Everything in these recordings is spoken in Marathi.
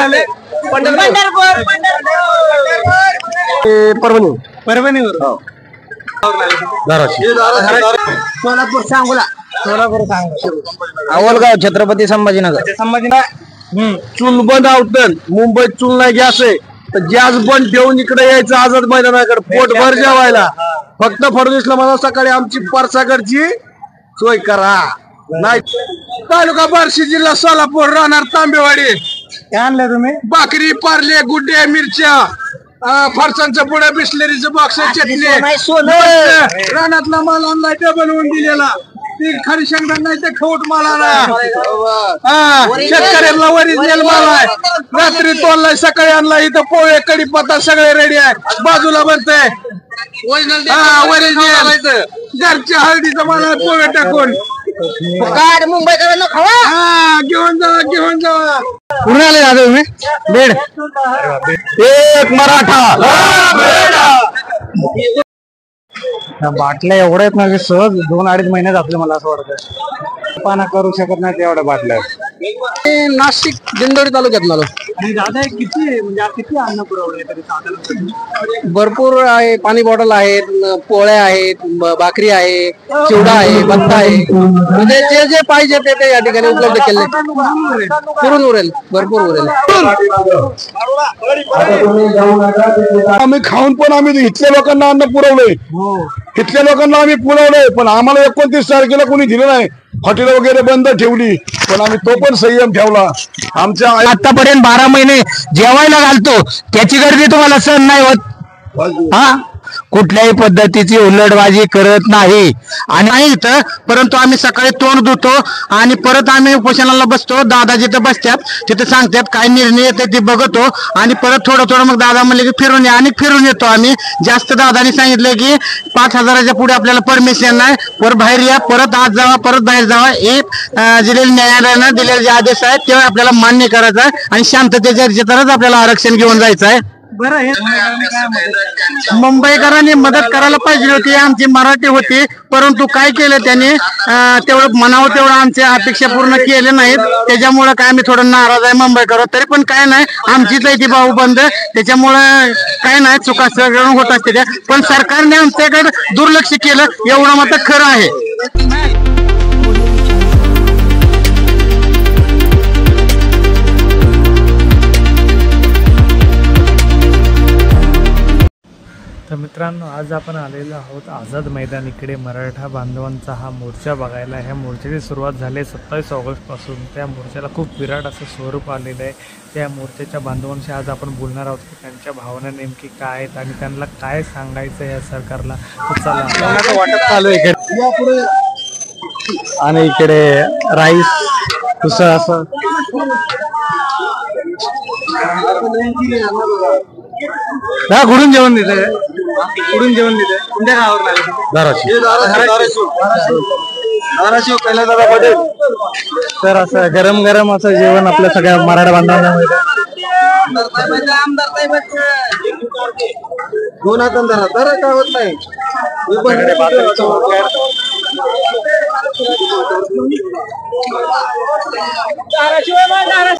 आले? परभणीवर. सोलापूर सांगोला. अवलगाव छत्रपती संभाजीनगर. चूल बंद आवतन मुंबईत चूल नाही गॅस आहे तर गॅस बंद ठेवून इकडे यायचं आझाद मैदानाकडे पोटभर जेवायला. फक्त फडणवीसला मला सकाळी आमची परसाकडची सोय करा. नाही तालुका बार्शी जिल्हा सोलापूर राहणार तांबेवाडी. काय आणलं तुम्ही? भाकरी पार्ले गुड्डे मिरच्या फरसांचं पुढे बिस्लरीचं बॉक्स चटणी रानातला माल आणलाय ते बनवून दिलेला. ती खरी शेंगदाण नाही ते खवट माल आणा. शेतकऱ्यांना ओरिजिनल माल आहे. रात्री तोडलाय सकाळी आणला. इथं पोहे कडीपत्ता सगळे रेडी आहे. बाजूला बनतंय ओरिजिनल घरच्या हळदीचं माल आहे. पोहे टाकून मुंबईकडे खावा. घेऊन जावा. कुठून आले दादा तुम्ही? बेड. एक मराठा. बाटल्या एवढ्या आहेत ना सहज 2-2.5 महिने जातले मला असं वाटतं. पाना करू शकत नाही तेवढ्या बाटल्या. नाशिक दिंडोरी तालुक्यात आलो. आणि दादा किती म्हणजे किती अन्न पुरवले तरी साधारण? भरपूर आहे. पाणी बॉटल आहेत, पोळ्या आहेत, भाकरी आहे, चिवडा आहे, भत्ता आहे. म्हणजे जे जे पाहिजे ते या ठिकाणी उपलब्ध केले. पुरून उरेल, भरपूर उरेल. आम्ही खाऊन पण आम्ही इथल्या लोकांना अन्न पुरवलंय. इथल्या लोकांना आम्ही पुरवलंय पण आम्हाला 29 तारखेला कोणी दिलं नाही. हॉटेल वगैरे बंद ठेवली पण आम्ही तो पण संयम ठेवला. आमच्या आतापर्यंत 12 महिने जेवायला घालतो त्याची गर्दी तुम्हाला सहन नाही होत. हा कुठल्याही पद्धतीची उलटबाजी करत नाही आणि नाही इथं. परंतु आम्ही सकाळी तोंड धुतो आणि परत आम्ही उपोषणाला बसतो. दादा जिथं बसतात तिथे सांगतात काय निर्णय येते ते बघतो आणि परत थोडं मग दादा म्हणले की फिरून या आणि फिरून येतो आम्ही. जास्त दादानी सांगितलं की 5,000च्या पुढे आपल्याला परमिशन नाही. परत बाहेर या, परत आत जावा, परत बाहेर जावा. हे दिलेले न्यायालयानं दिलेले जे आदेश आहेत तेव्हा आपल्याला मान्य करायचं आहे आणि शांततेच्या तरच आपल्याला आरक्षण घेऊन जायचं आहे. बरं, मुंबईकरांनी मदत करायला पाहिजे होती. आमची मराठी होती परंतु काय केलं त्यांनी तेवढं म्हणावं तेवढं आमच्या अपेक्षा पूर्ण केले नाहीत. त्याच्यामुळे काय आम्ही थोडं नाराज आहे मुंबईकर. तरी पण काय नाही, आमचीच आहे ती भाऊ बंद. त्याच्यामुळे काय नाही, चुका सगळं होत असते त्या. पण सरकारने आमच्याकडे दुर्लक्ष केलं एवढं मात्र खरं आहे. तर मित्रांनो, आज आपण आलेलो आहोत आझाद मैदान. इकडे मराठा बांधवांचा हा मोर्चा बघायला. ह्या मोर्चाची सुरुवात झाली 27 ऑगस्टपासून. त्या मोर्चाला खूप विराट असं स्वरूप आलेलं आहे. त्या मोर्चाच्या बांधवांशी आज आपण बोलणार आहोत की त्यांच्या भावना नेमकी काय आहेत आणि त्यांना काय सांगायचं या सरकारला. चला, वाटप चालू आहे इकडे आणि इकडे राईस उसळ असं कुठून जेवण देत आहे? कुठून जेवण देत आहे? कोणत्या गावावर? धाराशिव पहिल्यांदा पटेल. तर असं गरम गरम असं जेवण आपल्या सगळ्या मराठा बांधवांना मिळतं. दोन हातांना तर काय होत नाही.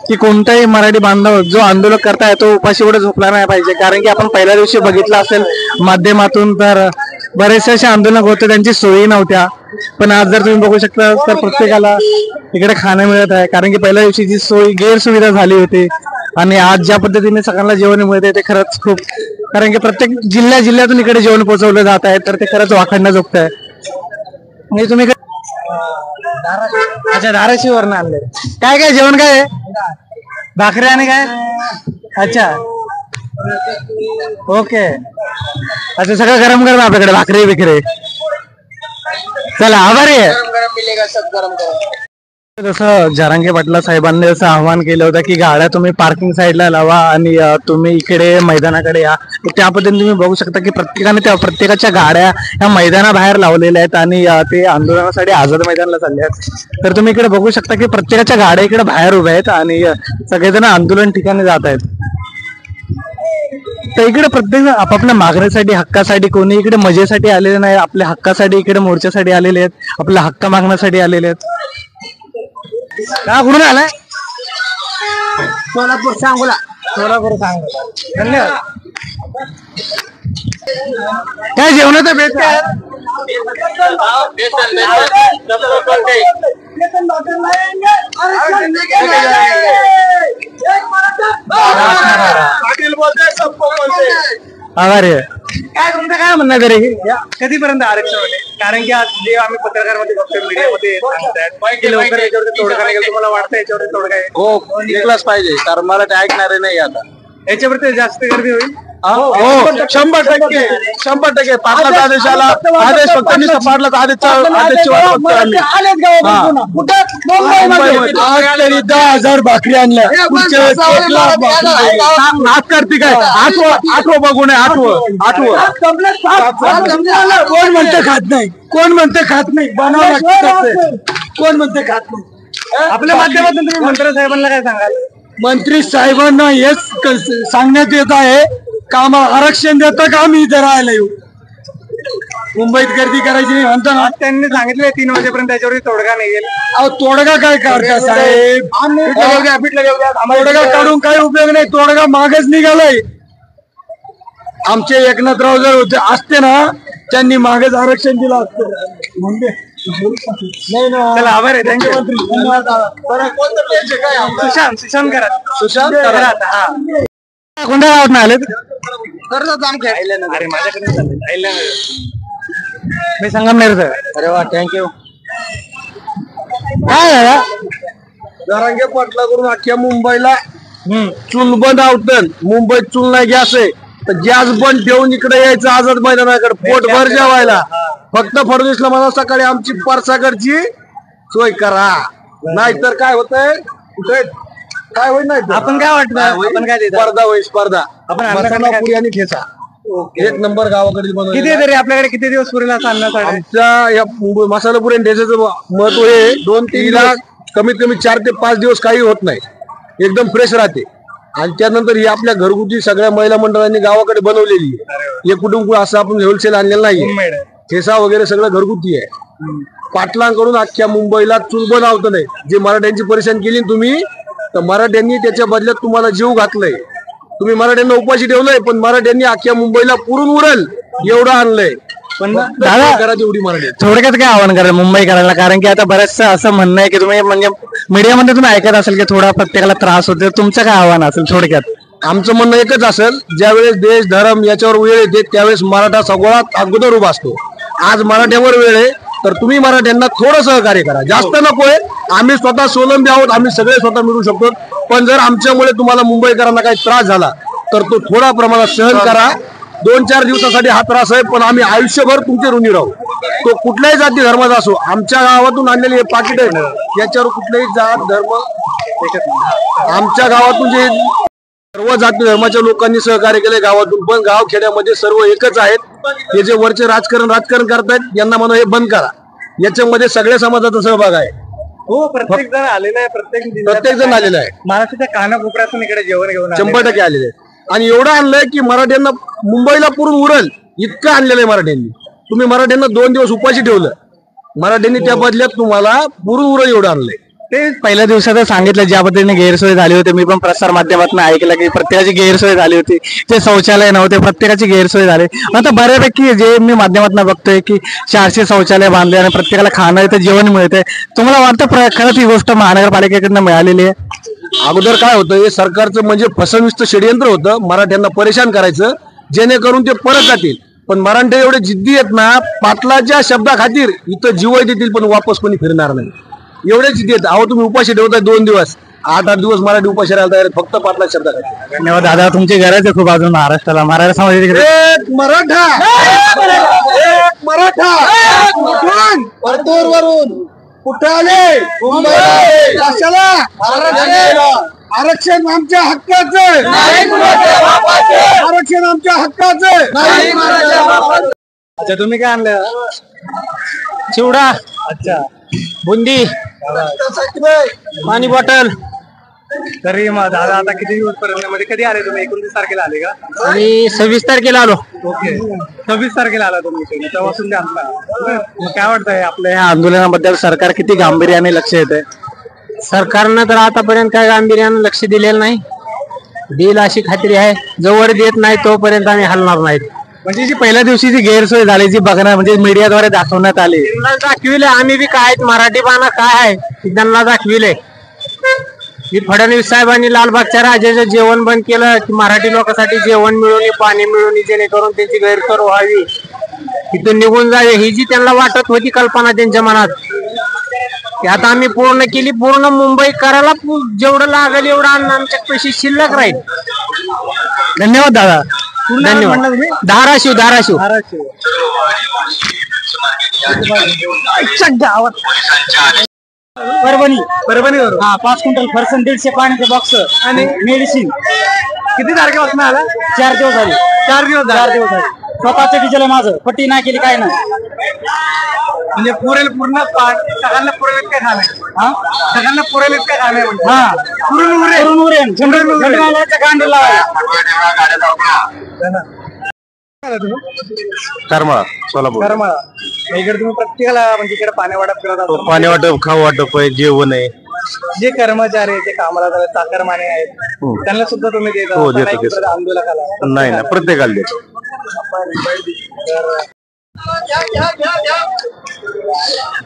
की कोणताही मराठी बांधव जो आंदोलन करताय तो उपाशी एवढं झोपला नाही पाहिजे. कारण की आपण पहिल्या दिवशी बघितलं असेल माध्यमातून तर बरेचसे असे आंदोलक होते त्यांची सोयी नव्हत्या. पण आज जर तुम्ही बघू शकता तर प्रत्येकाला इकडे खाणं मिळत आहे. कारण की पहिल्या दिवशी जी सोय गैरसुविधा झाली होती आणि आज ज्या पद्धतीने सगळ्यांना जेवण मिळते ते खरंच खूप. कारण की प्रत्येक जिल्ह्यातून इकडे जेवण पोहोचवलं जात आहे तर ते खरंच वाखाणण्याजोगतं आहे. म्हणजे तुम्ही अच्छा धाराशिववरून आणले. काय काय जेवण काय आहे? भाकरी आणि काय? अच्छा, ओके. अच्छा, सगळं गरम गरम आपल्याकडे भाकरी बिकरी. चला, आभारी आहे. जसं जरांगे पाटील साहेबांनी असं आवाहन केलं होतं की गाड्या तुम्ही पार्किंग साईडला लावा आणि तुम्ही इकडे मैदानाकडे या. त्या पद्धतीने तुम्ही बघू शकता की प्रत्येकाच्या गाड्या या मैदानाबाहेर लावलेल्या आहेत आणि ते आंदोलनासाठी आझाद मैदानाला चालले आहेत. तर तुम्ही इकडे बघू शकता की प्रत्येकाच्या गाड्या इकडे बाहेर उभ्या आहेत आणि सगळेजण आंदोलन ठिकाणी जात आहेत. तर इकडे प्रत्येक आपापल्या मागणीसाठी हक्कासाठी, कोणी इकडे मजेसाठी आलेले नाही, आपल्या हक्कासाठी इकडे मोर्चासाठी आलेले आहेत, आपला हक्क मागण्यासाठी आलेले आहेत. का कुठून आलाय? सोलापूर सांगोला. धन्यवाद. काय जेवणाचं बेत काय आभारी आहे. काय तुमचं काय म्हणणं तरी कधीपर्यंत आरक्षण होते? कारण की आज जे आम्ही पत्रकारांमध्ये बघतोय, मीडियामध्ये सांगतायत की लवकर याच्यावरती तोडगा निघेल. तुम्हाला वाटतं याच्यावरती तोडगा आहे? हो निघलाच पाहिजे, कारण मराठी ऐकणारे नाही आता. याच्यावरती जास्त गर्दी होईल. हो 100% पाटलाचा आदेश आला, आदेश फक्त नुसता पाटलाचा आदेशची वाट बघतोय आम्ही. आज तरी 10,000 भाकरी आणल्या, पुढच्या वेळेस 1,00,000 भाकरी. आज करते काय? आठवं बघू नये, आठवं. कोण म्हणते खात नाही, कोण म्हणते खात नाही, बनावं लागतं. कोण म्हणते खात नाही. आपल्या माध्यमातून तुम्ही मंत्री साहेबांना काय सांगाल? मंत्री साहेबांना हेच सांगण्यात येत आहे का आम्हाला आरक्षण देतं का आम्ही इथे राहायला येऊ. मुंबईत गर्दी करायची नाही म्हणतो ना. त्यांनी सांगितले 3 वाजेपर्यंत त्याच्यावरती तोडगा निघेल. अहो तोडगा काय करता साहेब, तोडगा काढून काही उपयोग नाही. तोडगा मागच निघालाय. आमचे एकनाथराव जर होते असते ना, त्यांनी मागच आरक्षण दिलं असतं. नाही ना. चला आभार आहे. थँक्यू. सुशांत कराड. कोणत्या गावात आले? अरे माझ्याकडे चाललंय. मी संगमनेरचं. अरे वा, थँक्यू. काय झालं? जरांगे पाटलाकडून अख्ख्या मुंबईला चूल बंद आवतन. मुंबईत चूल नाही गॅस आहे, तर गॅस बंद ठेवून इकडे यायचं आझाद मैदानाकडे पोटभर जेवायला. फक्त फडणवीसला मला सकाळी आमची परसाकडची सोय करा, नाहीतर काय होतंय कुठे काय होईल नाही. आपण काय वाटतं? आपण काय देतो? स्पर्धा होईल, स्पर्धा. आपण मसाला पुरी आणि ठेचा 1 नंबर गावाकडे बनवलेला. किती तरी आपल्याकडे किती दिवस पुरेल असं अन्नासाठी? आमच्या या मसाला पुरी आणि ठेच्याचं महत्व हे 2-3 लाख कमीत कमी 4 ते 5 दिवस काही होत नाही, एकदम फ्रेश राहते. आणि त्यानंतर ही आपल्या घरगुती सगळ्या महिला मंडळांनी गावाकडे बनवलेली आहे. हे कुठून असं आपण होलसेल आणलेलं नाहीये. ठेसा वगैरे सगळं घरगुती आहे. पाटलांकडून अख्ख्या मुंबईला चूल बनवत नाही. जे मराठ्यांची परेशान केली तुम्ही, तर मराठ्यांनी त्याच्या बदल्यात तुम्हाला जीव घातलाय. तुम्ही मराठ्यांना उपाशी ठेवलंय, पण मराठ्यांनी अख्ख्या मुंबईला पुरून उरल एवढं आणलंय. पण दादा एवढी मराठी थोडक्यात काय आव्हान कराल मुंबईकरांना? कारण की आता बऱ्याचसं असं म्हणणं आहे की तुम्ही म्हणजे मीडियामध्ये तुम्ही ऐकत असेल की थोडा प्रत्येकाला त्रास होतो. तुमचं काय आव्हान असेल थोडक्यात? आमचं म्हणणं एकच असेल, ज्यावेळेस देश धर्म याच्यावर वेळ येते त्यावेळेस मराठा सगळ्यात अगोदर उभा असतो. आज मराठ्यावर वेळ आहे, तर तुम्ही मराठ्यांना थोडं सहकार्य करा. जास्त नकोय. आम्ही स्वतः सोलंबी आहोत, आम्ही सगळे स्वतः मिळू शकतो. पण जर आमच्यामुळे तुम्हाला मुंबईकरांना काही त्रास झाला तर तो थोडा प्रमाणात सहन करा. 2-4 दिवसासाठी हा त्रास आहे, पण आम्ही आयुष्यभर तुमचे ऋणी राहू. तो कुठल्याही जाती धर्माचा असो. आमच्या गावातून आणलेले हे पाकिट आहे, याच्यावर कुठल्याही जात धर्म, आमच्या गावातून जे सर्व जाती धर्माच्या लोकांनी सहकार्य केले गावातून. पण गाव खेड्यामध्ये सर्व एकच आहेत. हे जे वरचे राजकारण करतायत यांना म्हणा हे बंद करा. याच्यामध्ये सगळ्या समाजाचा सहभाग आहे. हो, प्रत्येक जण आलेला आहे. प्रत्येक जण आलेला आहे. महाराष्ट्राच्या कानाकोपऱ्यातून इकडे जेवण घेऊन 100% आलेले आहे. आणि एवढं आणलंय की मराठ्यांना मुंबईला पुरून उरल इतकं आणलेलं आहे मराठ्यांनी. तुम्ही मराठ्यांना 2 दिवस उपाशी ठेवलं, मराठ्यांनी त्या बदल्यात तुम्हाला पुरून उरल एवढं आणलंय. ते पहिल्या दिवसात सांगितलं ज्या पद्धतीने गैरसोय झाली होती. मी पण प्रसार माध्यमातून ऐकलं की प्रत्येकाची गैरसोय झाली होती. ते शौचालय नव्हते, प्रत्येकाची गैरसोय झाली. आता बऱ्यापैकी जे मी माध्यमातून बघतोय की 400 शौचालय बांधले आणि प्रत्येकाला खाणं येतं, जेवण मिळतंय. तुम्हाला वाटतं खरंच ही गोष्ट महानगरपालिकेकडनं मिळालेली आहे? अगोदर काय होतं, हे सरकारचं म्हणजे फसवणीचं षडयंत्र होतं मराठ्यांना परेशान करायचं, जेणेकरून ते परत जातील. पण मराठे एवढे जिद्दी आहेत ना, पाटलाच्या शब्दा खातीर इथं जीव देतील पण वापस कोणी फिरणार नाही. एवढे जिद्दी आहेत. अहो तुम्ही उपाशी ठेवताय 2 दिवस, 8-8 दिवस मराठी उपाशी राहायला तयार, फक्त पाटला शब्दा खातीर. धन्यवाद दादा, तुमची गरज आहे खूप अजून महाराष्ट्राला. मराठा समाजाची गरज. एक मराठा, एक मराठा कुठून? परतूर वरून. कुठे आले? मुंबईला. कशाला? आरक्षण आमच्या हक्काचं, आरक्षण आमच्या हक्काचं. अच्छा, तुम्ही काय आणलं? चिवडा, अच्छा, बुंदी, पाणी बॉटल. तरी मग दादा आता किती दिवस पर्यंत मध्ये कधी आले तुम्ही? 29 तारखेला आले का? आणि 26 तारखेला आलो. ओके, 26 तारखेला आला तुम्ही इथे. तेव्हापासून ते आणता. मग काय वाटतंय आपल्या या आंदोलनाबद्दल सरकार किती गांभीर्याने लक्ष येते? सरकारनं तर आतापर्यंत काय गांभीर्यानं लक्ष दिलेलं नाही. देईल अशी खात्री आहे. जोवर देत नाही तोपर्यंत आम्ही हलणार नाहीत. म्हणजे जी पहिल्या दिवशी जी गैरसोय झाली जी बघणार म्हणजे मीडियाद्वारे दाखवण्यात आली, त्यांना दाखविले आम्ही बी काय मराठी बाणा काय आहे ते त्यांना दाखविले की फडणवीस साहेबांनी लालबागच्या राजाचं जेवण बंद केलं की मराठी लोकांसाठी जेवण मिळवणे पाणी मिळवणे जेणेकरून त्यांची गैरसोय व्हावी, तिथून निघून जावे ही जी त्यांना वाटत होती कल्पना त्यांच्या मनात ती आता आम्ही पूर्ण केली. पूर्ण मुंबई करायला जेवढं लागेल एवढं अन्न आमच्या पैसे शिल्लक राहील. धन्यवाद दादा. धन्यवाद. धाराशिव धाराशिव परभणी परभणीवर 5 क्विंटल फरसन 150 पाण्याचे बॉक्स आणि मेडिसिन. किती तारखेपासून आला? 4 दिवस झाले. 4 दिवस झाले. 4 दिवस झाले. स्वतःचं डिझेल आहे माझं, पट्टी नाही केली काय नाही. म्हणजे पुरेल पूर्ण सगळ्यांना पुरेल काय खाणे, सगळ्यांना पुरेल काय खाणे करमाळा सोलापूर. इकडे तुम्ही प्रत्येकाला म्हणजे इकडे पाणी वाटप करत आहात. पाणी वाटप खाऊ वाटप आहे जेवण आहे. जे कर्मचारी आहेत, जे कामाला जातात, चाकरमाने आहेत, त्यांना सुद्धा तुम्ही देता? हो, देतो की. आंदोलनाला नाही ना प्रत्येकाला देतो.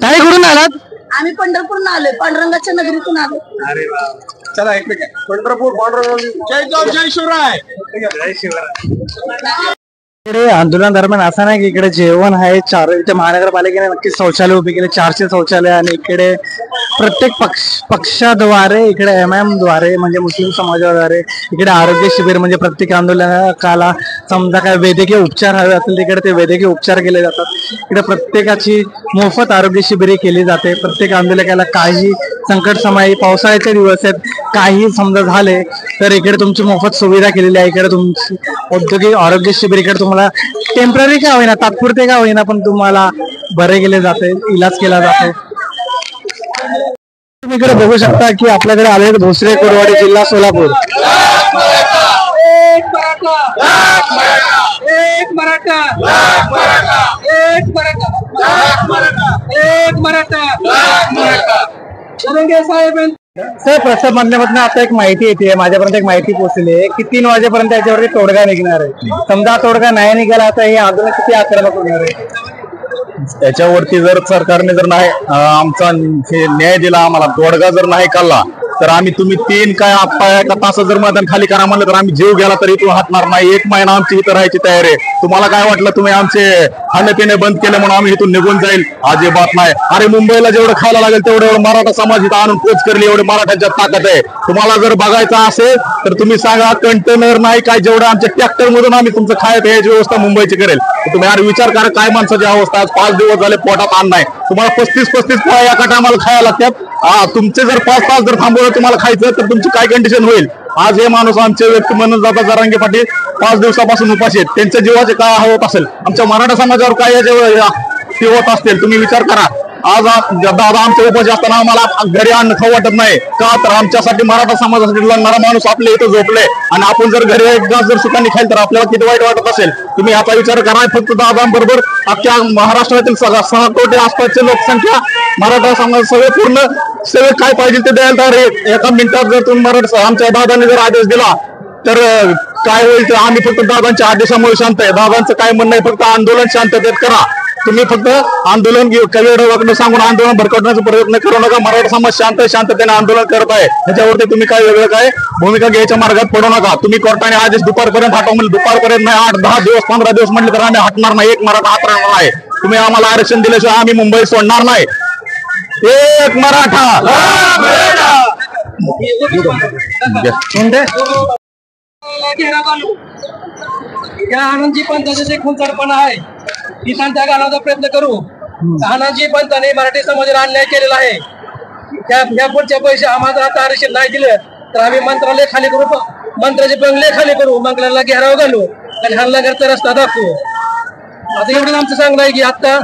काय करून आलात? आम्ही पंढरपूरून आलोय, पांडुरंगाच्या नगरीतून आलो. अरे वा, चला एकमेक पंढरपूर पांडुरंग जय शिवराय. जय शिवराय. इकडे आंदोलन दरम्यान असं नाही की इकडे जेवण आहे. इथे महानगरपालिकेने नक्कीच शौचालय उभे केले, 400 शौचालय. आणि इकडे प्रत्येक पक्षाद्वारे इकडे MM द्वारे म्हणजे मुस्लिम समाजाद्वारे इकडे आरोग्य शिबिर म्हणजे प्रत्येक आंदोलनाला समजा काय वैद्यकीय उपचार हवे असतील तिकडे ते वैद्यकीय उपचार केले जातात. इकडे प्रत्येकाची मोफत आरोग्य शिबिरे केली जाते. प्रत्येक आंदोलकाला काही संकट समयी पावसाळ्याचे दिवस आहेत, काही समजा झाले तर इकडे तुमची मोफत सुविधा केलेली आहे. इकडे तुमची औद्योगिक आरोग्य शिबिर इकडे तुम्हाला टेम्पररी का होईना, तात्पुरते का होईना, पण तुम्हाला बरे केले जाते, इलाज केला जातो. तुम्ही इकडे बघू शकता की आपल्याकडे आले भोसरे कुरवाडी जिल्हा सोलापूर. एक मराठा सर, प्रसाद माध्यमातून आता एक माहिती येते, माझ्यापर्यंत एक माहिती पोहोचली आहे की 3 वाजेपर्यंत याच्यावरती तोडगा निघणार आहे. समजा तोडगा नाही निघाला तर हे आंदोलन किती आक्रमक होणार आहे? याच्यावरती जर सरकारने जर नाही आमचा न्याय दिला, आम्हाला तोडगा जर नाही काढला तर आम्ही तुम्ही 3 काय एका तास जर मैदान खाली करा म्हणलं तर आम्ही जीव गेला तरी इथून हटणार नाही. 1 महिना आमची इथं राहायची तयारी आहे. तुम्हाला काय वाटलं तुम्ही आमचे खाणेपिणे बंद केले म्हणून आम्ही इथून निघून जाईल? अजिबात नाही. अरे मुंबईला जेवढं खायला लागेल तेवढं मराठा समाज इथं आणून पोच करली, एवढे मराठ्यांच्या ताकद आहे. तुम्हाला जर बघायचं असेल तर तुम्ही सांगा, कंटेनर नाही काय, जेवढं आमच्या ट्रॅक्टर मधून आम्ही तुमचं खायला प्यायची व्यवस्था मुंबईची करेल. तुम्ही यार विचार करा काय माणसाची अवस्था. आज 5 दिवस झाले पोटात अन्न नाही. तुम्हाला 35 पोळ्या एका टायमाला खायला लागतात. तुमचे जर 5 तास जर थांबवलं तुम्हाला खायचं तर तुमची काय कंडिशन होईल? आज हे माणूस आमचे व्यक्ती म्हणून जातात जरांगे पाटील 5 दिवसापासून उपाशी आहेत. त्यांच्या जीवाचे काय होत असेल, आमच्या मराठा समाजावर काय याचे होत असतील तुम्ही विचार करा. आज दादा आमच्या उपाशी असताना आम्हाला घरी अन्न खाऊ वाटत नाही का? तर आमच्यासाठी मराठा समाजासाठी लढणारा माणूस आपल्या इथं झोपले आणि आपण जर घरी एक घास जर सुखांनी खाईल तर आपल्याला किती वाईट वाटत असेल. तुम्ही याचा विचार करा. फक्त दादांबरोबर अख्ख्या महाराष्ट्रातील 6 कोटी आसपासची लोकसंख्या मराठा समाज सगळे काय पाहिजे ते द्यायला तयार आहे. एका मिनिटात जर तुम्ही मराठा आमच्या दादांनी जर आदेश दिला तर काय होईल? तर आम्ही फक्त दादांच्या आदेशामुळे शांत आहे. दादांचं काय म्हणणं आहे, फक्त आंदोलन शांततेत करा. तुम्ही फक्त आंदोलन कविडं सांगून आंदोलन भडकवण्याचा प्रयत्न करू नका. मराठा समाज शांततेने आंदोलन करत आहे. त्याच्यावरती तुम्ही काय वेगळं काय भूमिका घ्यायच्या मार्गात पडू नका. तुम्ही कोर्टाने आदेश दुपारपर्यंत हटवा म्हणजे दुपारपर्यंत नाही, 8-10 दिवस 15 दिवस म्हटले तर आम्ही हटणार नाही. एक मराठा हात राहणार नाही. तुम्ही आम्हाला आरक्षण दिल्याशिवाय आम्ही मुंबई सोडणार नाही. एक मराठा. या आनंदजी पंथाचे जे खुंचारपणा आहे ती संख्या घालवण्याचा प्रयत्न करू. आनंदजी पंथाने मराठी समाजाला अन्याय केलेला आहे. या पुढच्या पैसे आम्हाला आता आरक्षण नाही दिलं तर आम्ही मंत्रालय खाली करू, मंत्र्याचे बंगले खाली करू, बंगल्याला घेराव घालू आणि हल्लागरचा रस्ता दाखवू. आता एवढंच आमचं सांगणं आहे की आता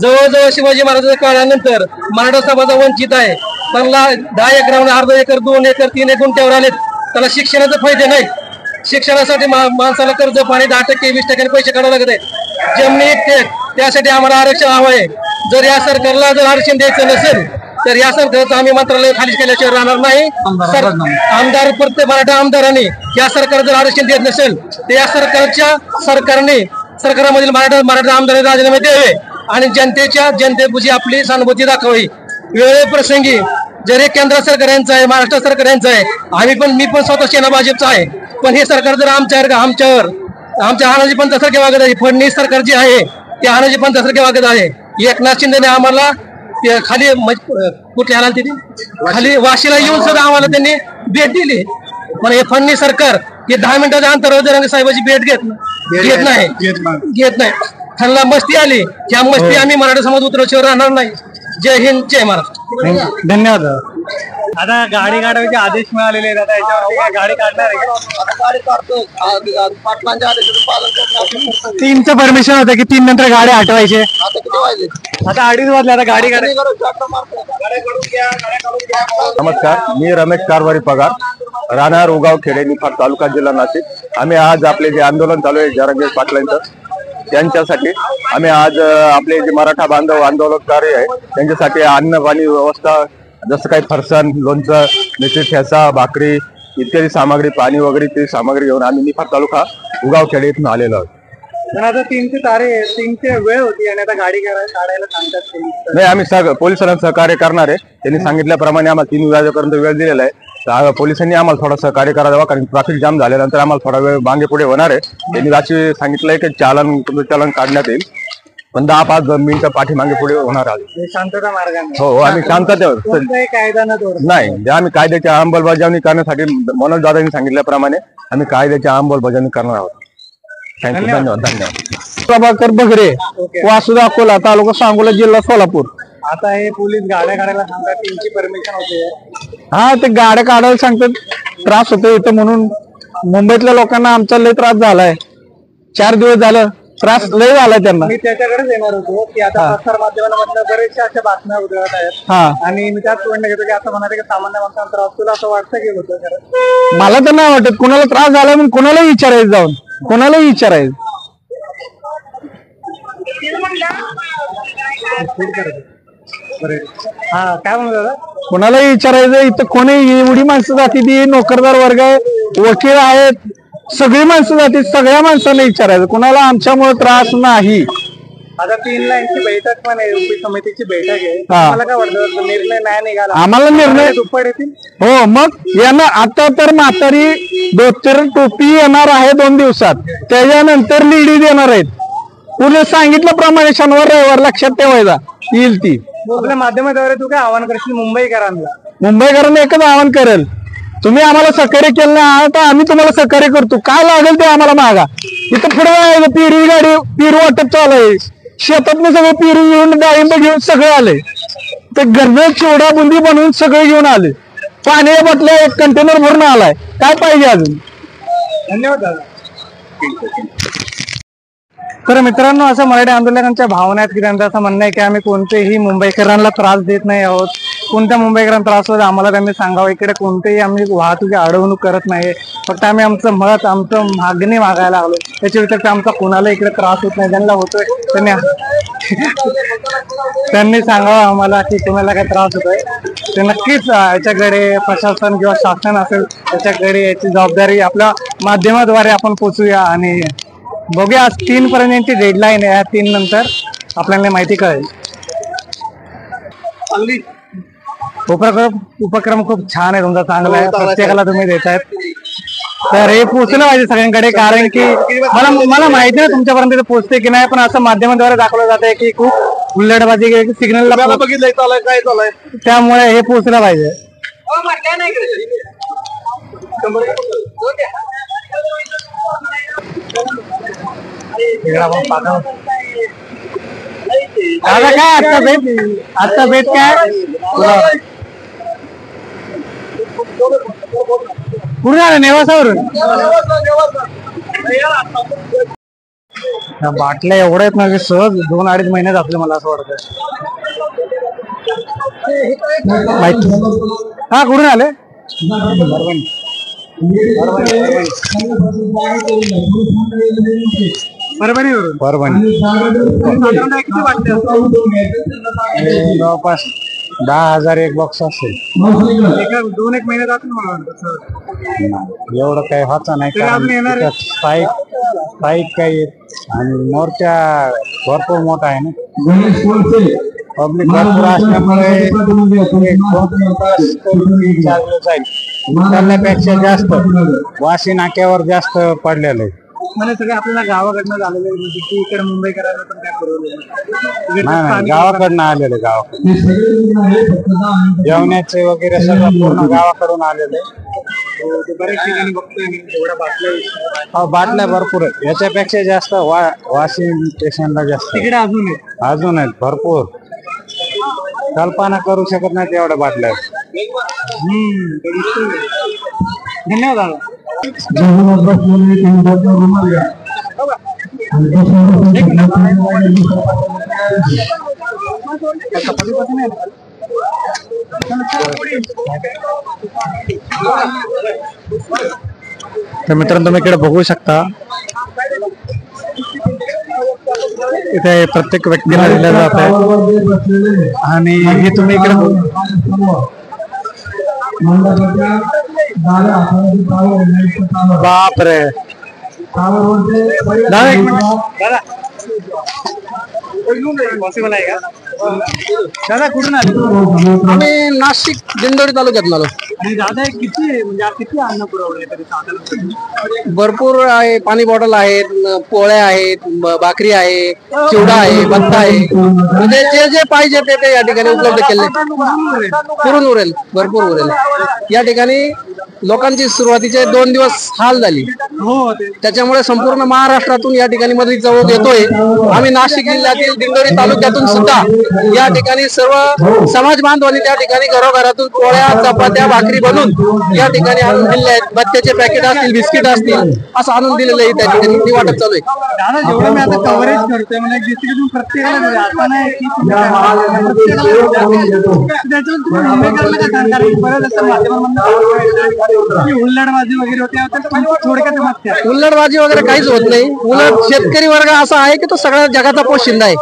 जवळजवळ शिवाजी महाराजांच्या काळानंतर मराठा समाज वंचित आहे. त्यांना 10 एकरावर अर्धा एकर 2 एकर 3 एकर गुंठ्यावर आलेत. त्याला शिक्षणाचे फायदे नाहीत. शिक्षणासाठी माणसाला कर्ज पाणी 10% 20% पैसे काढावे लागत आहेत. जमिनी त्यासाठी आम्हाला आरक्षण हवं आहे. जर या सरकारला जर आरक्षण द्यायचं नसेल तर या सरकारचं आम्ही मंत्रालय खाली केल्याशिवाय राहणार नाही. आमदार प्रत्येक मराठा आमदारांनी या सरकार जर आरक्षण देत नसेल तर या सरकारामधील मराठा आमदारांनी राजीनामे द्यावे आणि जनतेची आपली सहानुभूती दाखवावी. वेळेप्रसंगी जर हे केंद्र सरकारांचं आहे, महाराष्ट्र सरकारांचं आहे, मी पण स्वतः सेना भाजपचा आहे, पण हे सरकार जर आमच्या हानाजी पंथासारखे वागत आहे. फडणवीस सरकार जे आहे ते हानाजी पंथासारखे वागत आहे. एकनाथ शिंदेने आम्हाला खाली कुठल्या खाली वाशीला येऊन सुद्धा आम्हाला त्यांनी भेट दिली. पण हे फडणवीस सरकार हे 10 मिनिटाच्या अंतरावर जरांगे साहेबांची भेट घेत नाही. त्यांना मस्ती आली, त्या मस्ती आम्ही मराठा समाज उतरवल्याशिवाय राहणार नाही. जय हिंद, जय महाराष्ट्र. धन्यवाद. आता गाडी काढायचे आदेश मिळालेले आहेत, आता याच्यावरती काय गाडी काढणार आहे का? 3चं परमिशन होतं की 3 नंतर गाडी हटवायचे. आता 2:30 वाजले, आता गाडी काढायची. नमस्कार, मी रमेश कारभारी पगार, राहणार उगाव खेडे, निफाड तालुका, जिल्हा नाशिक. आम्ही आज आपले जे आंदोलन चालू आहे जरांगे पाटलांचं, त्यांच्यासाठी आम्ही आज आपले जे मराठा बांधव आंदोलनकारी आहे त्यांच्यासाठी अन्न पाणी व्यवस्था, जसं काही फरसाण, लोणचं, मिरची, ठेचा, भाकरी इत्यादी सामग्री, पाणी वगैरे ती सामग्री घेऊन आम्ही निफाड तालुका उगाव खेडे इथून आलेलो आहोत. पण आता 3ची तारीख, 3ची वेळ होती आणि आता गाडी काढायला सांगतात. नाही, आम्ही पोलिसांना सहकार्य करणार आहे. त्यांनी सांगितल्याप्रमाणे आम्हाला 3 वाजेपर्यंत वेळ दिलेला आहे. तर पोलिसांनी आम्हाला थोडं सहकार्य करावं, कारण ट्रॅफिक जाम झाल्यानंतर आम्हाला थोडा वेळ मागे पुढे होणार आहे. त्यांनी अशी सांगितलंय की चालन काढण्यात येईल, पण 10-5 मिनिटं पाठीमागे पुढे होणार आहे. शांतता मार्गाने. हो, आम्ही शांततेवर कायदा नाही, आम्ही कायद्याची अंमलबजावणी करण्यासाठी मनोज दादांनी सांगितल्याप्रमाणे आम्ही कायद्याची अंमलबजावणी करणार आहोत. थँक्यू, धन्यवाद. प्रभाकर बगरे, वासुदा, अकोला, तालुका सांगोला, जिल्हा सोलापूर. आता हे पोलीस गाड्या काढायला सांगतात, 3ची परमिशन होते. हा, ते गाड्या काढायला सांगतात, त्रास होतो इथं म्हणून. मुंबईतल्या लोकांना आमचा लय त्रास झालाय. 4 दिवस झालं त्रास लय झालाय त्यांना. मी त्याच्याकडेच येणार होतो की आता प्रसार माध्यमांमधल्या बरेचशा अशा बातम्या उधळत आहेत. आणि मी त्याच म्हणणं घेतो की असं म्हणाले की सामान्य माणसांना त्रास, तुला असं वाटतं की होतं खरं? मला तर नाही वाटत. कुणाला त्रास झाला म्हणून कुणालाही विचारायचं, जाऊन कुणालाही विचारायचं. हा, काय म्हणतो दादा? कोणालाही विचारायचं. इथं कोणी एवढी माणसं जाती, ती नोकरदार वर्ग आहे, वकील आहेत, सगळी माणसं जाती, सगळ्या माणसांना विचारायचं. कोणाला आमच्यामुळे त्रास नाही. आता 3 लाईनची बैठक पण आहे, उपी समितीची बैठक आहे. मला काय वाटतं, निर्णय नाही निघाला, आम्हाला निर्णय दुप्पट येतील. हो, मग यांना आता तर म्हातारी धोतर टोपी येणार आहे 2 दिवसात, त्याच्यानंतर लेडीज येणार आहेत. पूर्ण सांगितल्याप्रमाणे शनिवार रविवार लक्षात ठेवायचा, येईल ती. आपल्या माध्यमाद्वारे तू काय आवाहन करशील मुंबईकरांना? मुंबईकरांना एकच आवाहन करेल, तुम्ही आम्हाला सहकार्य केलं नाही तर आम्ही तुम्हाला सहकार्य करतो. काय लागेल ते आम्हाला मागा. इथं पुढे आहे पेरू गाडी, पेरू वाटप चालू आहे. शेतातनं सगळं पेरू घेऊन, डाळिंब घेऊन सगळे आले. ते घरनं चिवडा बुंदी बनवून सगळे घेऊन आले. पाण्याच्या बाटल्या 1 कंटेनर भरून आलाय. काय पाहिजे अजून? धन्यवाद दादा. तर मित्रांनो, असं मराठी आंदोलकांच्या भावना आहेत की त्यांचं असं म्हणणं आहे की आम्ही कोणतेही मुंबईकरांना त्रास देत नाही आहोत. कोणत्या मुंबईकरांना त्रास होत आम्हाला त्यांनी सांगावं. इकडे कोणतेही आम्ही वाहतुकी अडवणूक करत नाही. फक्त आम्ही आमचं मत, आमचं मागणी मागायला लागलो. त्याच्या व्यतिरिक्त आमचा कोणाला इकडे त्रास होत नाही. ज्यांना होतोय त्यांनी सांगावं आम्हाला की कोणाला काय त्रास होतोय. ते नक्कीच याच्याकडे प्रशासन किंवा शासन असेल त्याच्याकडे याची जबाबदारी आपल्या माध्यमाद्वारे आपण पोचूया. आणि बघूया, आज 3 पर्यंतची डेडलाईन आहे. 3 नंतर आपल्याला माहिती कळेल. उपक्रम खूप छान आहे तुमचा, चांगला आहे. प्रत्येकाला तुम्ही देतायत. तर हे पोहोचलं पाहिजे सगळ्यांकडे, कारण की मला माहिती नाही तुमच्यापर्यंत ते पोहोचते की नाही, पण असं माध्यमाद्वारे दाखवलं जात आहे की खूप हुल्लडबाजी सिग्नलला बघितलंय काय चालय, त्यामुळे हे पोहोचलं पाहिजे. दादा काय आजचा बेट काय पूर्ण आलं नेवासावरून? बाटल्या एवढ्या आहेत ना की सहज 2-2.5 महिने जातले मला असं वाटतं. हा, कुठून आले? परभणी. जवळपास 10,000 एक बॉक्स असेल. दोन एक महिन्यात असेल मला वाटतं. एवढं काही व्हायचं नाही कारण स्ट्राईक काही आणि मोर्चा भरपूर मोठा आहे ना. पब्लिक भरपूर असल्यामुळे करण्यापेक्षा जास्त वाशी नाक्यावर जास्त पडलेलं आहे. म्हणजे सगळे आपल्याला गावाकडनं झालेले म्हणजे की इकडे मुंबईकरांना पण काय पुरवलं नाही गावाकडनं आलेले जेवण्याचे वगैरे सगळं पूर्ण गावाकडून आलेले. बऱ्याच ठिकाणी बघतोय मी एवढ्या बाटल्या बाटल्या भरपूर आहेत. याच्यापेक्षा जास्त वाशी स्टेशनला जास्त तिकडे अजून आहेत भरपूर. कल्पना करू शकत नाही एवढ्या बाटल्या. धन्यवाद दादा. तर मित्रांनो तुम्ही इकडे बघू शकता इथे प्रत्येक व्यक्तीला दिलं जात आहे आणि हे तुम्ही इकडे बापरे पॉसिबल आहे का दादा? कुठून आले? आम्ही नाशिक दिंडोरी तालुक्यात आलो. आणि दादा किती म्हणजे किती अन्न पुरवले तरी साधारण? भरपूर आहे. पाणी बॉटल आहेत, पोळ्या आहेत, भाकरी आहे, चिवडा आहे, भत्ता आहे. म्हणजे जे जे पाहिजे ते या ठिकाणी उपलब्ध केले. पुरून उरेल, भरपूर उरेल. या ठिकाणी लोकांची सुरुवातीचे 2 दिवस हाल झाली. त्याच्यामुळे संपूर्ण महाराष्ट्रातून या ठिकाणी मदतीचा ओघ येतोय. आम्ही नाशिक जिल्ह्यातील दिंडोरी तालुक्यातून सुद्धा या ठिकाणी सर्व समाज बांधवांनी त्या ठिकाणी घरोघरातून पोळ्या, चपात्या, भाकरी बनवून या ठिकाणी आणून दिले आहेत. बत्त्याचे पॅकेट असतील, बिस्किट असतील, असं आणून दिलेलं आहे. त्या ठिकाणी ती वाटप चालू आहे. दादा जेवढं मी आता कव्हरेज करतोय म्हणजे डिस्ट्रिक्टून प्रत्येकाला असं नाही की हुल्लडबाजी वगैरे होत्या. हुल्लडबाजी वगैरे काहीच होत नाही. उलट शेतकरी वर्ग असा आहे की तो सगळ्या जगाचा पोशिंदा आहे.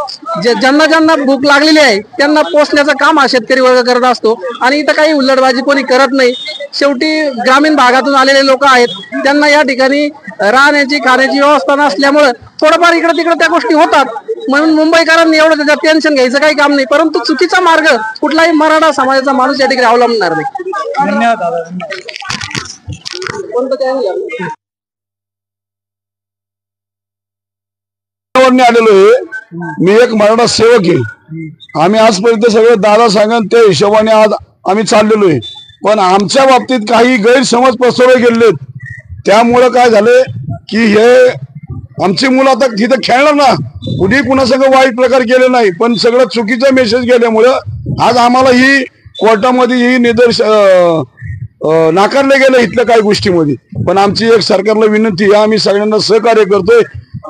ज्यांना ज्यांना भूक लागलेली आहे त्यांना पोचण्याचं काम हा शेतकरी वर्ग करत असतो. आणि इथं काही हुल्लडबाजी कोणी करत नाही. शेवटी ग्रामीण भागातून आलेले लोक आहेत, त्यांना या ठिकाणी राहण्याची खाण्याची व्यवस्था नसल्यामुळे थोडंफार इकडे तिकडे त्या गोष्टी होतात. म्हणून मुंबईकरांनी एवढं त्याच्यात टेन्शन घ्यायचं काही काम नाही. परंतु चुकीचा मार्ग कुठलाही मराठा समाजाचा माणूस या ठिकाणी अवलंबणार नाही. धन्यवाद दादा. आलेलो आहे. मी एक मराठा सेवक आहे. आम्ही आजपर्यंत सगळे दादा सांगन त्या हिशोबाने आज आम्ही चाललेलो आहे. पण आमच्या बाबतीत काही गैरसमज पसरवले गेलेत. त्यामुळं काय झालंय की हे आमची मुलं आता तिथं खेळणार ना, कुठेही कुणासंग वाईट प्रकार केले नाही, पण सगळं चुकीचा मेसेज गेल्यामुळं आज आम्हाला ही कोर्टामध्ये ही नाकारले गेलं इथल्या काही गोष्टीमध्ये. पण आमची एक सरकारला विनंती आहे, आम्ही सगळ्यांना सहकार्य करतोय.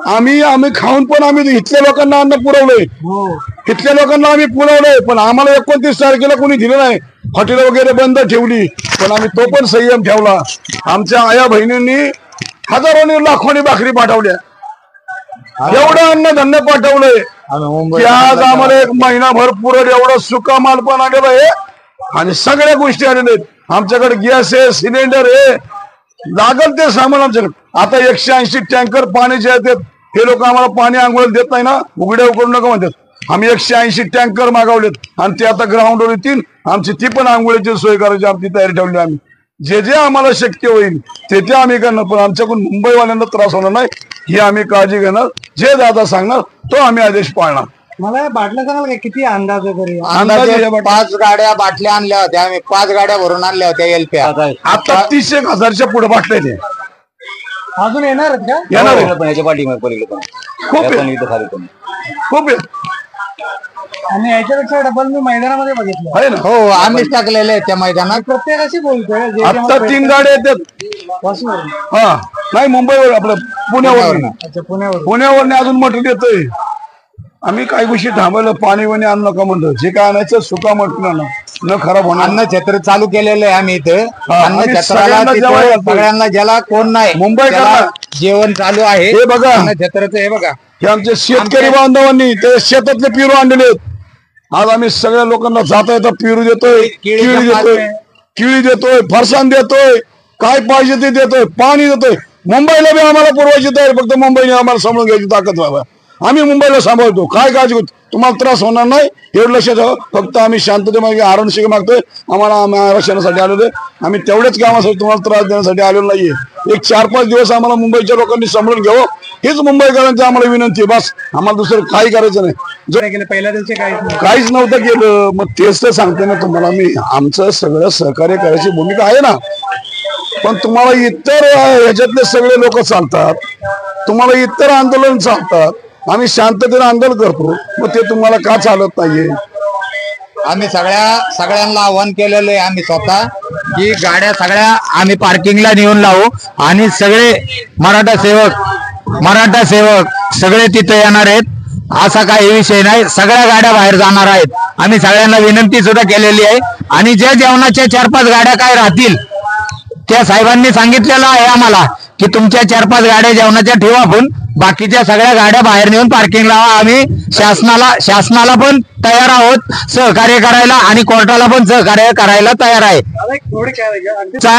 आम्ही खाऊन पण आम्ही इथल्या लोकांना अन्न पुरवलंय, इथल्या लोकांना आम्ही पुरवलंय. पण आम्हाला 29 तारखेला कोणी दिलं नाही. हॉटेल वगैरे बंद ठेवली, पण आम्ही तो पण संयम ठेवला. आमच्या आया बहिणींनी हजारोनी लाखोनी भाकरी पाठवल्या, एवढं अन्नधान्य पाठवलंय की आज आम्हाला 1 महिनाभर पुरेल एवढं सुका माल पण आलेला आहे आणि सगळ्या गोष्टी आलेल्या आहेत. आमच्याकडे गॅस आहे, सिलेंडर आहे, लागल ते सामान आमच्याकडे. आता 180 टँकर पाण्याचे येतात. हे लोक आम्हाला पाणी आंघोळ देत नाही ना, उघड्या करू नका म्हणतात. आम्ही 180 टँकर मागवलेत आणि ते आता ग्राउंडवर येतील. आमची ती पण आंघोळीची सोय करायची आमची तयारी ठेवली. आम्ही जे जे आम्हाला शक्य होईल ते आम्ही करणार. पण आमच्याकडून मुंबईवाल्यांना त्रास होणार नाही ही आम्ही काळजी घेणार. जे दादा सांगणार तो आम्ही आदेश पाळणार. मला बाटल्या सांगाल का किती अंदाज तरी? अंदाजे 5 गाड्या बाटल्या आणल्या होत्या आम्ही. 5 गाड्या भरून आणल्या होत्या एलप्या. आता 30,000च्या पुढे बाटल्या ते अजून येणार आहेत का? येणार आहे. खूप आहे. आणि याच्यापेक्षा डबल मी मैदानामध्ये बघितलं आहे ना. हो आम्हीच टाकलेले आहेत त्या मैदानात. प्रत्येकाशी बोलतोय आता 3 गाड्या येतात. हा नाही मुंबईवर आपलं पुण्यावर अजून मटेरियल येतंय. आम्ही काही गोष्टी थांबवलं. पाणी वणी आणू नका म्हणतो. जे काय आणायचं सुका मटेरियल न खराब होणार. अन्न छत्र चालू केलेलं आहे आम्ही इथे. अन्न छत्राला सगळ्यांना ज्याला कोण नाही मुंबईकर जेवण चालू आहे. हे बघा अन्न छत्राचं हे बघा. हे आमच्या शेतकरी बांधवांनी ते शेतातले पिरू आणलेले आहेत. आज आम्ही सगळ्या लोकांना जाता येता पेरू देतोय, केळी देतोय, फरसाण देतोय, काय पाहिजे ते देतोय, पाणी देतोय. मुंबईला बी आम्हाला पुरवायची तयारी, फक्त मुंबईने आम्हाला सांभाळून घ्यायची ताकद व्हावा. आम्ही मुंबईला सांभाळतो, काय काळजी करतो, तुम्हाला त्रास होणार नाही एवढं लक्षात ठेवा. फक्त आम्ही शांततेमध्ये आरक्षण मागतोय. आम्हाला आरक्षणासाठी आलेलो आहे. आम्ही तेवढ्याच कामासाठी तुम्हाला त्रास देण्यासाठी आलेलो नाहीये. एक 4-5 दिवस आम्हाला मुंबईच्या लोकांनी सांभाळून घ्यावं हीच मुंबईकरांची आम्हाला विनंती आहे. बस आम्हाला दुसरं काही करायचं नाही. पहिल्या दिवशी काहीच नव्हतं केलं. मग तेच तर सांगते ना तुम्हाला मी, आमचं सगळं सहकार्य करायची भूमिका आहे ना. पण तुम्हाला इतर ह्याच्यातले सगळे लोक चालतात, तुम्हाला इतर आंदोलन चालतात. आम्ही शांततेने आंदोलन करतो, मग ते तुम्हाला का चालत नाहीये? आम्ही सगळ्यांना आव्हान केलेलं आहे आम्ही स्वतः की गाड्या सगळ्या आम्ही पार्किंगला नेऊन लावू आणि सगळे मराठा सेवक सगळे तिथे येणार आहेत. असा काही विषय नाही, सगळ्या गाड्या बाहेर जाणार आहेत. आम्ही सगळ्यांना विनंती सुद्धा केलेली आहे. आणि ज्या जेवणाच्या 4-5 गाड्या काय राहतील त्या साहेबांनी सांगितलेलं आहे आम्हाला की तुमच्या 4-5 गाड्या जेवणाच्या ठेवा, पण बाकीच्या सगळ्या गाड्या बाहेर नेऊन पार्किंग लावा. आम्ही शासनाला पण तयार आहोत सहकार्य करायला आणि कोर्टाला पण सहकार्य करायला तयार आहे.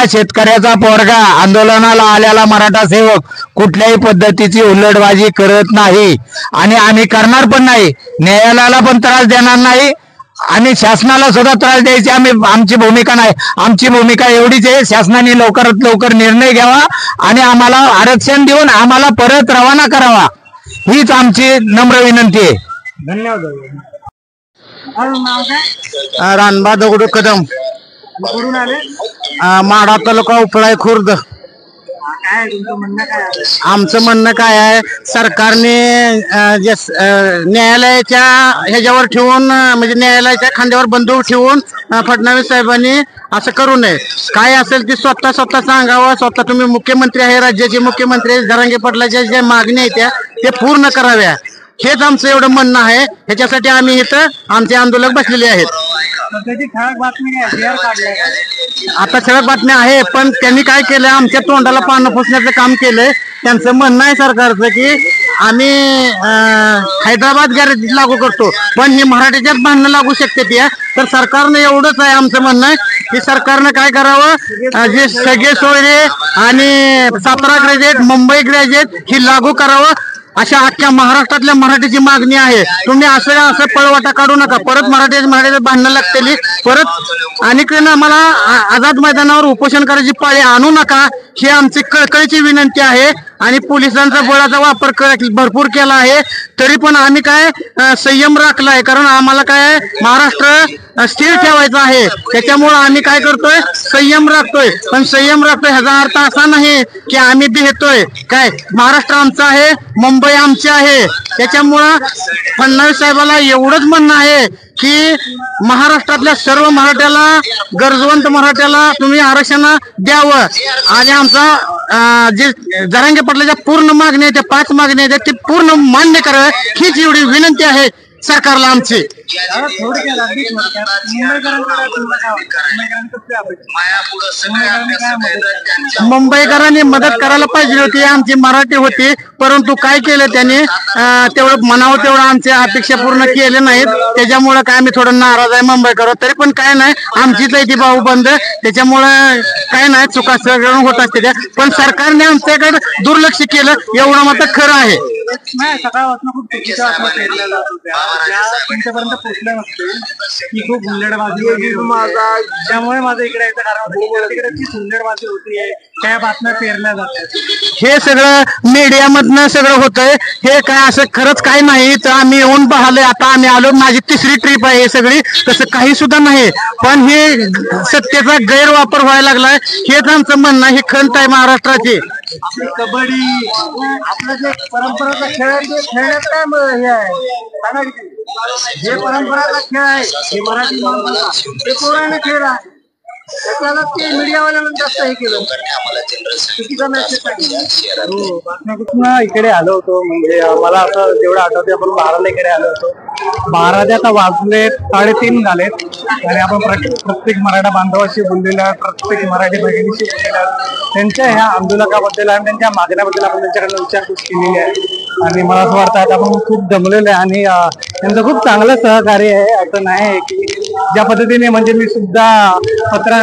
शेतकऱ्याचा पोरगा आंदोलनाला आलेला मराठा सेवक कुठल्याही पद्धतीची हुल्लडबाजी करत नाही आणि आम्ही करणार पण नाही. न्यायालयाला पण त्रास देणार नाही आणि शासनाला सुद्धा त्रास द्यायची आमची भूमिका नाही. आमची भूमिका एवढीच आहे, शासनाने लवकरात लवकर निर्णय घ्यावा आणि आम्हाला आरक्षण देऊन आम्हाला परत रवाना करावा, हीच आमची नम्र विनंती आहे. धन्यवाद. रानबा दगडू कदम, कुठून आले? माढा तालुका उपळाई खुर्द. काय तुमचं म्हणणं काय आहे? आमचं म्हणणं काय आहे, सरकारने न्यायालयाच्या ह्याच्यावर ठेवून म्हणजे न्यायालयाच्या खांद्यावर बंदूक ठेवून फडणवीस साहेबांनी असं करू नये. काय असेल ते स्वतः सांगावं. स्वतः तुम्ही मुख्यमंत्री आहे, राज्याचे मुख्यमंत्री, जरांगे पाटलाच्या ज्या मागण्या आहेत ते पूर्ण कराव्या, हेच आमचं एवढं म्हणणं आहे. ह्याच्यासाठी आम्ही इथं आमचे आंदोलक बसलेले आहेत. त्याची ठळक बातमी काय? शेअर काढलाय आता ठळक बातम्या आहे, पण त्यांनी काय केलं, आमच्या तोंडाला पानं पुसण्याचं काम केलंय. त्यांचं म्हणणं आहे सरकारचं की आम्ही हैदराबाद गॅरेज लागू करतो, पण ही मराठीच्याच भांडणं लागू शकते ती. तर सरकारनं एवढंच आहे आमचं म्हणणं आहे की सरकारनं काय करावं, जे सगळे सोयरे आणि 17 ग्रॅज्युएट, मुंबई ग्रॅज्युएट ही लागू करावं. अशा अख्ख्या महाराष्ट्रातल्या मराठीची मागणी आहे. तुम्ही असं पळवाटा काढू नका. परत मराठीच्या भांडणं लागतेली परत आणि आम्हाला आझाद मैदानावर उपोषण करायची पाळी आणू नका, ही आमची कळकळीची विनंती आहे. आणि पोलिसांचा बळाचा वापर भरपूर केला आहे, तरी पण आम्ही काय संयम राखलाय, कारण आम्हाला काय महाराष्ट्र स्थिर ठेवायचा आहे. त्याच्यामुळं आम्ही काय करतोय, संयम राखतोय. पण संयम राखतोय ह्याचा अर्थ असा नाही की आम्ही भेटतोय. काय, महाराष्ट्र आमचा आहे, मुंबई आमची आहे. त्याच्यामुळं फडणवीस साहेबाला एवढंच म्हणणं आहे की महाराष्ट्रातल्या सर्व मराठ्याला, गरजवंत मराठ्याला तुम्ही आरक्षण द्यावं आणि आमचा जे जरांगे पाटलाच्या पूर्ण मागण्या आहेत, त्या 5 मागण्या आहेत, ते पूर्ण मान्य करावं, हीच एवढी विनंती आहे सरकारला आमची. मुंबईकरांनी मदत करायला पाहिजे होती, आमची मराठी होती, परंतु काय केलं त्यांनी, तेवढं म्हणावं तेवढं आमच्या अपेक्षा पूर्ण केले नाहीत. त्याच्यामुळे काय आम्ही थोडं नाराज आहे मुंबईकर. तरी पण काय नाही, आमचीच आहे ती भाऊबंद, त्याच्यामुळं काय नाही, चुका सगळं होत असते त्या. पण सरकारने आमच्याकडे दुर्लक्ष केलं एवढं मात्र खरं आहे. नाही, सकाळपासून खूप चुकीच्या बातम्या पेरल्या जात होत्या, ज्या तुमच्यापर्यंत पोहोचल्या नसतील की खूप हुल्लडबाजी वगैरे होती. त्यामुळे माझं इकडे यायचं कारण होतं, तिकडे ती हुल्लडबाजी होतीये, त्या बातम्या पेरल्या जातात. हे सगळं मीडियामधनं सगळं होतंय. हे काय असं खरंच काय नाही. तर आम्ही येऊन पाहिलोय, आता आम्ही आलो, माझी 3री ट्रिप आहे हे सगळी, तसं काही सुद्धा नाही. पण हे सत्तेचा गैरवापर व्हायला लागलाय, हेच आमचं म्हणणं. हे खंत आहे महाराष्ट्राची. कबड्डी आपलं जे परंपराचा खेळ आहे, ते खेळण्यात काय हे आहे सांगा की? जे परंपराचा खेळ आहे हे मराठी माणसाला, ते पुराणे खेळ आहे, त्याच्याला ते मीडियावाल्यांना जास्त हे केलं. चुकीचा मेसेज इकडे आलो होतो, म्हणजे मला असं जेवढं आठवते आपण 12ला इकडे आलो होतो. 12 आता वाजले 3:30 झालेत आणि आपण प्रत्येक मराठा बांधवाशी बोललेला, प्रत्येक मराठी भगिनीशी बोललेला, त्यांच्या ह्या आंदोलनाबद्दल आणि त्यांच्या मागण्याबद्दल आपण त्यांच्याकडे विचारपूस केलेली आहे. आणि मला असं वाटतं आता आपण खूप दमलेलं आहे आणि त्यांचं खूप चांगलं सहकार्य आहे. असं नाही आहे की ज्या पद्धतीने म्हणजे मी सुद्धा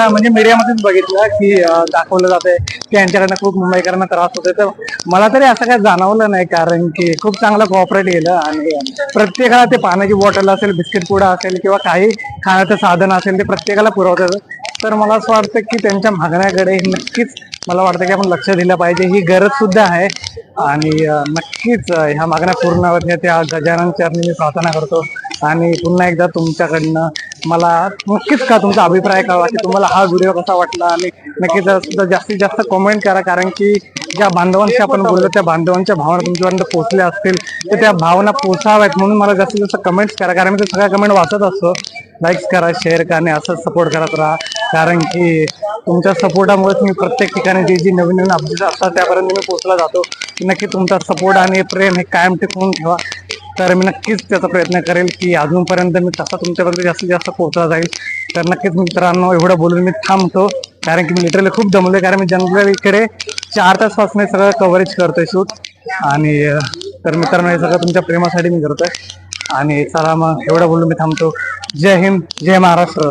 म्हणजे मीडियामध्येच बघितलं की दाखवलं जातंय की यांच्याकडनं खूप मुंबईकरांना त्रास होतोय, तर मला तरी असं काही जाणवलं नाही, कारण की खूप चांगलं कोऑपरेट केलं आणि प्रत्येकाला ते पाण्याची बॉटल असेल, बिस्किट पुडा असेल किंवा काही खाण्याचं साधन असेल ते प्रत्येकाला पुरवतात. तर मला असं वाटतं की त्यांच्या मागण्याकडे नक्कीच मला वाटतं की आपण लक्ष दिलं पाहिजे, ही गरज सुद्धा आहे आणि नक्कीच ह्या मागण्या पूर्ण होत्या त्या गजानन चरणी मी प्रार्थना करतो. आणि पुन्हा एकदा तुमच्याकडनं मला नक्कीच का तुमचा अभिप्राय कळवा की तुम्हाला हा व्हिडिओ कसा वाटला आणि नक्कीच सुद्धा जास्तीत जास्त कमेंट करा, कारण की ज्या बांधवांशी आपण बोललो त्या बांधवांच्या भावना तुमच्यापर्यंत पोहोचल्या असतील तर त्या भावना पोहोचाव्यात म्हणून मला जास्तीत जास्त कमेंट्स करा, कारण मी ते सगळ्या कमेंट वाचत असतो. लाईक्स करा, शेअर करा आणि असंच सपोर्ट करत राहा, कारण की तुमच्या सपोर्टामुळेच मी प्रत्येक ठिकाणी जी नवीन नवीन अपडेट्स असतात त्यापर्यंत मी पोहोचला जातो. नक्की तुमचा सपोर्ट आणि प्रेम हे कायम टिकवून ठेवा. तर मी नक्कीच त्याचा प्रयत्न करेल की अजूनपर्यंत मी कसा तुमच्यापर्यंत जास्तीत जास्त पोहोचला जाईल. तर नक्कीच मित्रांनो एवढं बोलून मी थांबतो, कारण की मी लिटरली खूप दमलोय, कारण मी जनरली इकडे 4 तासपासून हे सगळं कव्हरेज करतोय शूट. आणि तर मित्रांनो हे सगळं तुमच्या प्रेमासाठी मी करतोय. आणि चला मग एवढं बोलून मी थांबतो. जय हिंद, जय महाराष्ट्र.